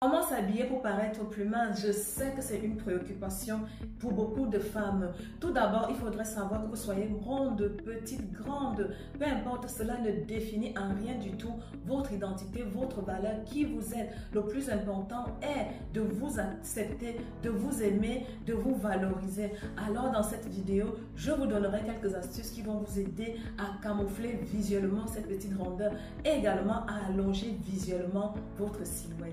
Comment s'habiller pour paraître plus mince? Je sais que c'est une préoccupation pour beaucoup de femmes. Tout d'abord, il faudrait savoir que vous soyez ronde, petite, grande. Peu importe, cela ne définit en rien du tout votre identité, votre valeur, qui vous êtes. Le plus important est de vous accepter, de vous aimer, de vous valoriser. Alors, dans cette vidéo, je vous donnerai quelques astuces qui vont vous aider à camoufler visuellement cette petite rondeur et également à allonger visuellement votre silhouette.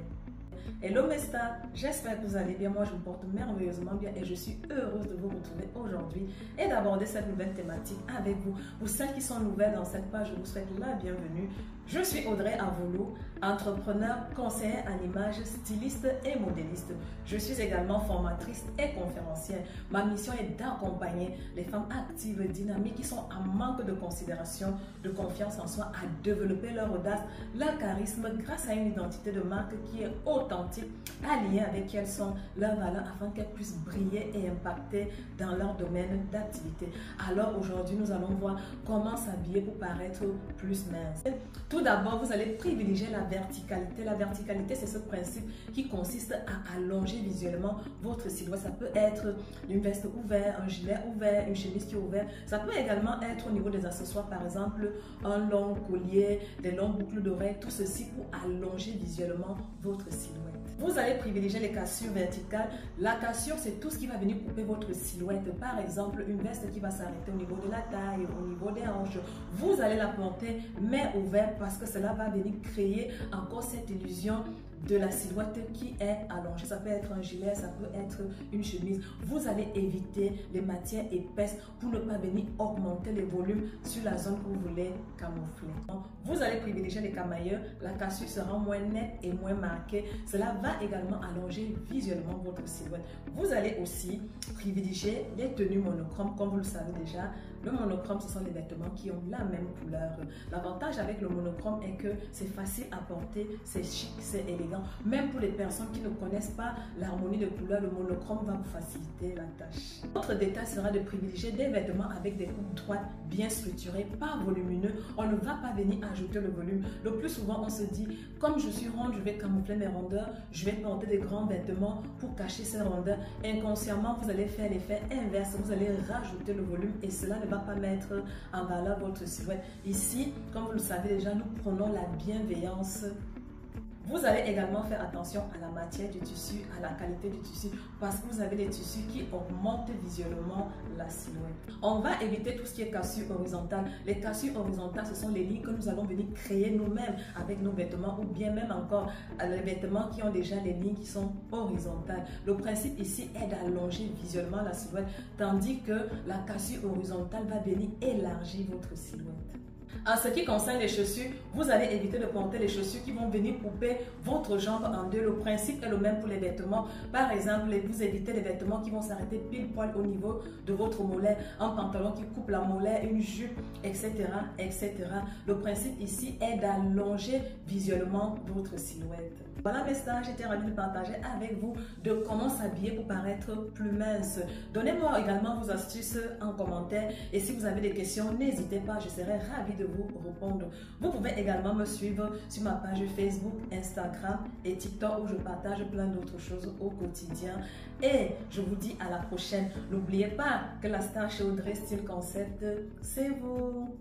Hello mes stars, j'espère que vous allez bien. Moi je me porte merveilleusement bien et je suis heureuse de vous retrouver aujourd'hui et d'aborder cette nouvelle thématique avec vous. Pour celles qui sont nouvelles dans cette page, je vous souhaite la bienvenue. Je suis Audrey Avolo, entrepreneur, conseillère en images, styliste et modéliste. Je suis également formatrice et conférencière. Ma mission est d'accompagner les femmes actives, dynamiques qui sont en manque de considération, de confiance en soi, à développer leur audace, leur charisme grâce à une identité de marque qui est authentique, alignée avec qui elles sont, leurs valeurs, afin qu'elles puissent briller et impacter dans leur domaine d'activité. Alors aujourd'hui, nous allons voir comment s'habiller pour paraître plus mince. Tout d'abord, vous allez privilégier la verticalité. La verticalité, c'est ce principe qui consiste à allonger visuellement votre silhouette. Ça peut être une veste ouverte, un gilet ouvert, une chemise qui est ouverte. Ça peut également être au niveau des accessoires, par exemple, un long collier, des longues boucles d'oreilles, tout ceci pour allonger visuellement votre silhouette. Vous allez privilégier les cassures verticales. La cassure, c'est tout ce qui va venir couper votre silhouette. Par exemple, une veste qui va s'arrêter au niveau de la taille, au niveau des hanches. Vous allez la porter main ouverte parce que cela va venir créer encore cette illusion de la silhouette qui est allongée. Ça peut être un gilet, ça peut être une chemise. Vous allez éviter les matières épaisses pour ne pas venir augmenter les volumes sur la zone que vous voulez camoufler. Vous allez privilégier les camailleurs. La cassure sera moins nette et moins marquée. Cela va également allonger visuellement votre silhouette. Vous allez aussi privilégier les tenues monochromes, comme vous le savez déjà. Le monochrome, ce sont les vêtements qui ont la même couleur. L'avantage avec le monochrome est que c'est facile à porter, c'est chic, c'est élégant. Même pour les personnes qui ne connaissent pas l'harmonie de couleurs, le monochrome va vous faciliter la tâche. Autre détail sera de privilégier des vêtements avec des coupes droites, bien structurées, pas volumineux. On ne va pas venir ajouter le volume. Le plus souvent, on se dit, comme je suis ronde, je vais camoufler mes rondeurs, je vais porter des grands vêtements pour cacher ces rondeurs. Inconsciemment, vous allez faire l'effet inverse. Vous allez rajouter le volume et cela ne va pas mettre en valeur votre silhouette. Ici, comme vous le savez déjà, nous prenons la bienveillance. Vous allez également faire attention à la matière du tissu, à la qualité du tissu, parce que vous avez des tissus qui augmentent visuellement la silhouette. On va éviter tout ce qui est cassure horizontale. Les cassures horizontales, ce sont les lignes que nous allons venir créer nous-mêmes avec nos vêtements, ou bien même encore les vêtements qui ont déjà les lignes qui sont horizontales. Le principe ici est d'allonger visuellement la silhouette, tandis que la cassure horizontale va venir élargir votre silhouette. En ce qui concerne les chaussures, vous allez éviter de porter les chaussures qui vont venir couper votre jambe en deux. Le principe est le même pour les vêtements. Par exemple, vous évitez les vêtements qui vont s'arrêter pile poil au niveau de votre mollet, un pantalon qui coupe la mollet, une jupe, etc., etc. Le principe ici est d'allonger visuellement votre silhouette. Voilà mes stars, j'étais ravie de partager avec vous de comment s'habiller pour paraître plus mince. Donnez-moi également vos astuces en commentaire et si vous avez des questions, n'hésitez pas, je serai ravie de vous répondre. Vous pouvez également me suivre sur ma page Facebook, Instagram et TikTok où je partage plein d'autres choses au quotidien. Et je vous dis à la prochaine. N'oubliez pas que la star chez Audrey Style Concept, c'est vous.